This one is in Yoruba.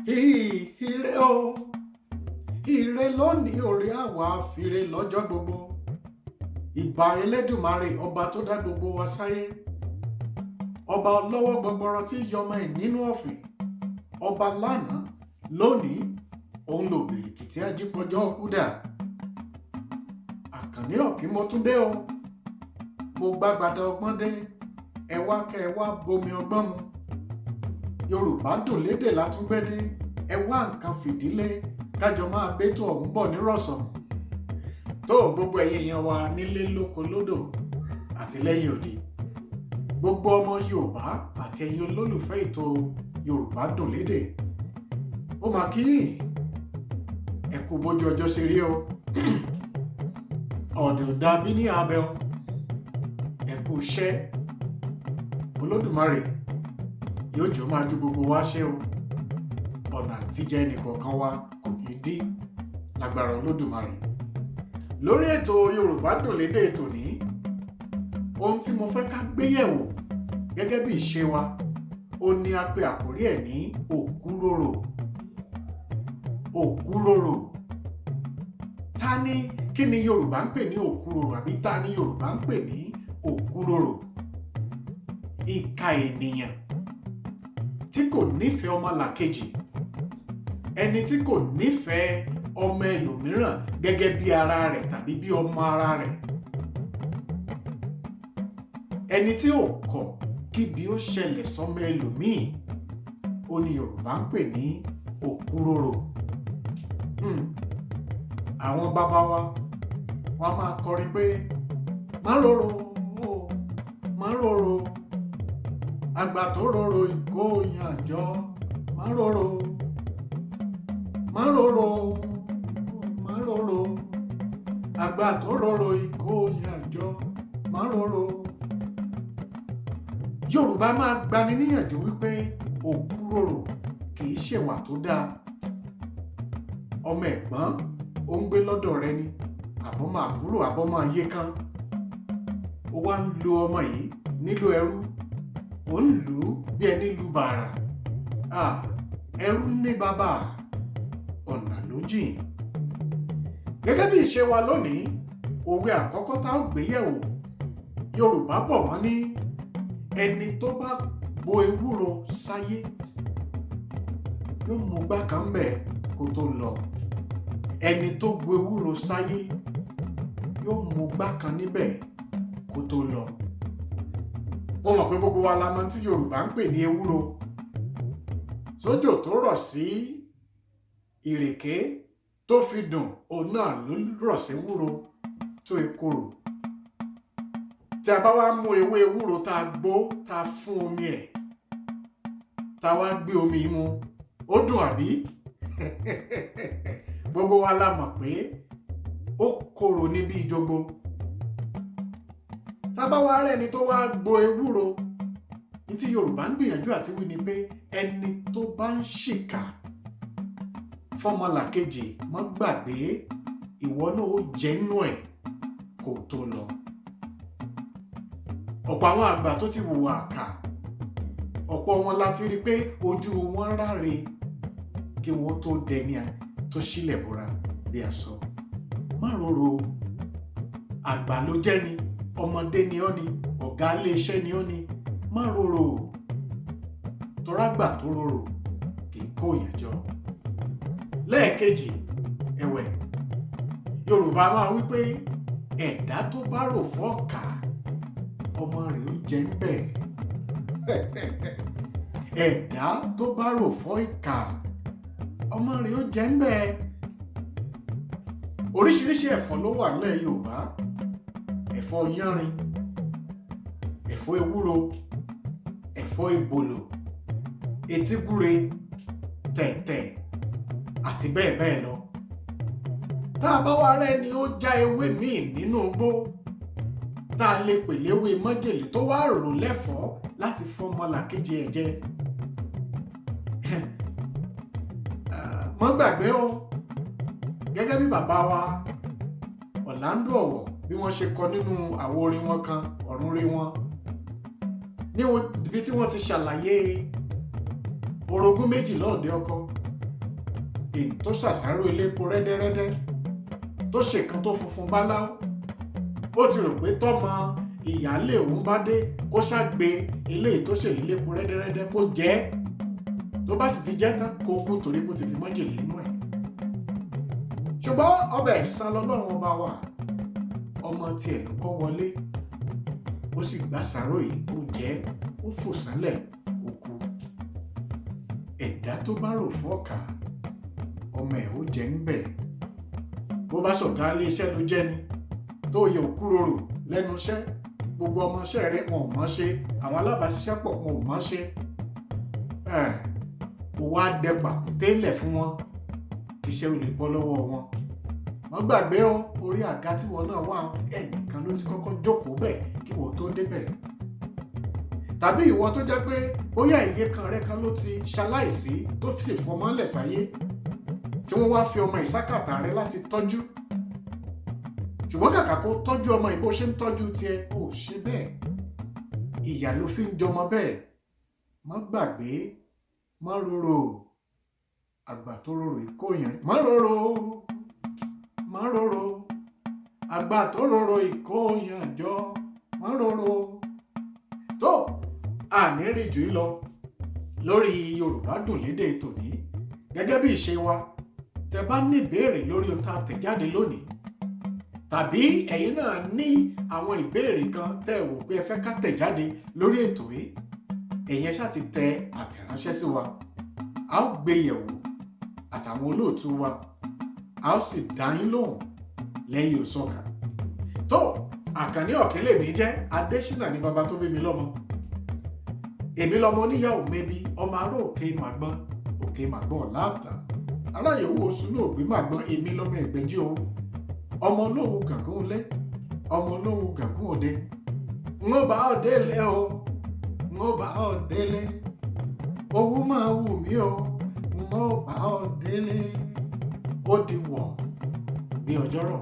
Ire o, ire lónìí orí àwa fire lọ́jọ́ gbogbo. Ìbà Elédùmarè ọba tó dá gbogbo wa sáyé. Ọba ọlọ́wọ́ gbọgbọrọ tí yọmọ ẹ̀ nínú ọ̀fìn. Ọba lánàá, lónìí, òun lò bìrìkìtì ajípọ̀jọ́ kúdà. Àkànní ọ̀kí mo tún dé o. Mo gbàgbàdà ọgbọ́n dé. Ẹ wá kẹ́ ẹ wá bomi ọgbọ́n mu. Yorùbá dùn lédè látúngbẹ́dé. Ẹ wá nǹkan fìdílé kájọ máa bẹ́tò ọ̀hún bọ̀ nírọ̀sọ̀mù. Tó gbogbo ẹ̀yin èèyàn wa nílé lóko lódò àti lẹ́yìn òdì. Gbogbo ọmọ Yorùbá àti ẹ̀yin olólùfẹ́ ètò Yorùbá dùn lédè. Ó máa kí ẹ kú bójú ọjọ́ ṣe rí o. Ọ̀dẹ̀ ò dàbí ní abẹ́hùn. Ẹ kú iṣẹ́. Olódùmarè yóò jọ máa ju gbogbo wa ṣe o. Ọ̀nà àtijẹ́ ẹnìkọ̀ọ̀kan wa kò ní dí lágbára Olódùmarè. Lórí ètò Yorùbá dùn lédè ètò ní ohun tí mo fẹ́ ká gbéyẹ̀wò gẹ́gẹ́ bí ìṣe wa ó ní a pè àkórí ẹ̀ ní òkúròrò. Òkúròrò. Ta ni kí ni Yorùbá ń pè ní òkúròrò àbí ta ni Yorùbá ń pè ní òkúròrò? Ìkà ènìyàn tí kò nífẹ̀ẹ́ ọmọlàkejì, ẹni tí kò nífẹ̀ẹ́ ọmọ ẹlòmíràn gẹ́gẹ́ bí ara rẹ̀ tàbí bí ọmọ ara rẹ̀, ẹni tí ò kọ̀ kí bí ó ṣẹlẹ̀ sọ́mọ ẹlòmíì, ó ní Yorùbá ń pè ní òkúròrò. Àwọn bàbá wa wọ́n máa kọrin pé má rorò má rorò àgbà tó rorò ìkóyàn àjọ má rorò má rorò má rorò àgbà tó rorò ìkóyàn àjọ má rorò. Yorùbá máa gbani níyànjú wípé òkúròrò kì í ṣèwà tó dáa. Ọmọ ẹ̀gbọ́n ó ń gbé lọ́dọ̀ rẹ ni àbọ́mọ àbúrò àbọ́mọ ayé kan. Ó wá ń lo ọmọ yìí nílò ẹrú. Ó ń lù ú bí ẹni lu bàrà. Ẹrú ní bàbá, ọ̀nà ló jìn. Gẹ́gẹ́ bí ìṣe wa lónìí, òwe àkọ́kọ́ tá ó gbé yẹ̀wò. Yorùbá bọ̀ wọ́n ní ẹni tó bá gbo ewúro sáyé yóò mú gbá kan bẹ̀ kó tó lọ. Ẹni tó gbo ewúro sáyé yóò mú gbá kan níbẹ̀ kó tó lọ. Mo mọ̀ pé gbogbo wa la mọ̀ tí Yorùbá ń pè ní ewúro. Sójò tó rọ̀ sí ìrèké tó fi dùn, òun náà ló rọ̀ sí ewúro tó ekorò. Tí a bá wá mú ewé ewúro tá a gbó tá a fún omi ẹ̀, tá a wá gbé omi mu, ó dùn àbí? Gbogbo wa la mọ̀ pé ó korò níbi ìjogbo. Tá bá wá rẹ́ni tó wá gbo ewúro, ní tí Yorùbá ń gbìyànjú àti wí ni pé ẹni tó bá ń ṣìkà fọ́mọlàkejì mọ́ gbàgbé ìwọ náà ó jẹ inú ẹ̀ kó tó lọ. Ọ̀pọ̀ àwọn àgbà tó ti hùwà àkà, ọ̀pọ̀ wọn láti rí pé ojú wọn ráre kí wọ́n tó dẹni tó sílẹ̀ bora bí aṣọ. Má rorò, àgbà ló jẹ́ ni, ọmọdé ni ọ́ ni, ọ̀gá iléeṣẹ́ ni ọ́ ni, má rorò. Torágbà tó rorò kì í kóyàn jọ. Lẹ́ẹ̀kejì ẹ̀wẹ̀, Yorùbá máa wí pé ẹ̀dá tó bá rò fọ́ọ̀kà ọmọ rẹ̀ ó jẹ ń bẹ̀. Ẹ̀dá tó bá rò fọ́ ìkà ọmọ rẹ̀ ó jẹ ń bẹ̀. Oríṣiríṣi ẹ̀fọ́ ló wà nílẹ̀ Yorùbá. Ẹ̀fọ́ yánrin, ẹ̀fọ́ ewúro, ẹ̀fọ́ ìbòlò, etígúre, tẹ̀tẹ̀ àti bẹ́ẹ̀ bẹ́ẹ̀ lọ. Tá a bá wá rẹ́ni ó já ewé míì nínú igbó tá a lè pè léwé májèlé tó wá rò lẹ́fọ̀ọ́ láti fọ́mọlàkejì ẹ̀ jẹ. Mọ́ gbàgbé o, gẹ́gẹ́ bí bàbá wa Ọ̀làndó Ọ̀wọ̀ bí wọ́n ṣe kọ nínú àwo orin wọn kan, ọ̀run rí wọn, níbi tí wọ́n ti ṣàlàyé orogún méjì lọ́ọ̀dẹ ọkọ. èyí tó ṣàṣàrò elépo rẹ́dẹ́rẹ́dẹ́ tó ṣèkan tó funfun báláú ó ti rò pé tọ́mọ ìyáálé òun bá dé kó ṣàgbé eléyìí tó ṣèlú lépo rẹ́dẹ́rẹ́dẹ́ kó jẹ ẹ́ tó bá sì ti jẹ́ tán kó kú torí kó ti fi májèlé inú ẹ̀. ṣùgbọ́n ọbẹ̀ ẹ̀san lọ́lọ́run ọba wa ọmọ tiẹ̀ ló kọ́ wọlé ó sì gbà ṣàrò yìí ó jẹ́ ó fò sánlẹ̀ ó kú. ẹ̀dá tó bá rò fọ́ọ̀kà ọmọ ẹ̀ ó jẹ́ níbẹ̀ bó bá ṣọ̀gá ilé iṣẹ́ ló jẹ́ ni tó yẹ òkúròrò lẹ́nu iṣẹ́ gbogbo ọmọọṣẹ́ rẹ̀ wọn ò mọ̀ ṣe àwọn alábàáṣiṣẹ́pọ̀ wọn ò mọ̀ ṣe ó wá dẹ pàkúté lẹ̀ fún wọn iṣẹ́ ò lè bọ́ lọ́wọ́ wọn. wọ́n gbàgbé o orí àga tí wọn náà wà ẹnìkan ló ti kọ́kọ́ jókòó bẹ́ẹ̀ kí wọ́n tó débẹ̀. tàbí ìwọ tó jẹ́ pé bóyá ìyè kan rẹ kan ló ti ṣaláìsí tó sì fọmọ lẹ̀ sáyé tí wọ́n wá fi ọmọ ìsákàtà rẹ láti tọ́jú ṣùgbọ́n kàkà kó tọ́jú ọmọ ìbò ṣe ń tọ́jú tiẹ̀ ò ṣe bẹ́ẹ̀ ìyà ló fi ń jọmọ bẹ́ẹ̀. má gbàgbé má rorò àgbà tó rorò ìkóyàn má rorò àgbà tó rorò ìkóyàn jọ má rorò. tó ànírìn jù lọ lórí Yorùbá Dùn Lédè tòní gẹ́gẹ́ bí ìṣe wa tẹ bá ní ìbéèrè lórí ohun tá a tẹ̀ jáde lónìí tàbí ẹ̀yin náà ní àwọn ìbéèrè kan tẹ́ ẹ wò pé ẹ fẹ́ ká tẹ̀ jáde lórí ètò yìí ẹ̀yin ṣáà ti tẹ àtẹ̀ránṣẹ́ sí wa a ó gbé yẹ̀wò àtàwọn olóòtú wa a ó sì dá yín lóhùn lẹ́yìn òsọ̀kà. tó Àkànní Ọ̀kínlèmí jẹ́ Adésínà ní baba tó bí mi lọ́mọ èmi lọ́mọ oníyàwó mẹ́bí ọmọ ará òkè màgbọ́n láàtàn aráyè owó oṣù náà gbé màgbọ́n èmi lọ́mọ ẹ̀gbẹ́jì o ọmọ olówó gàngún lé ọmọ olówó gàngún òde ń ó bá òde lé o ń ó bá òde lé owó máa wù mí o ń ó bá òde lé ó di wọ̀ bí ọjọ́rọ̀.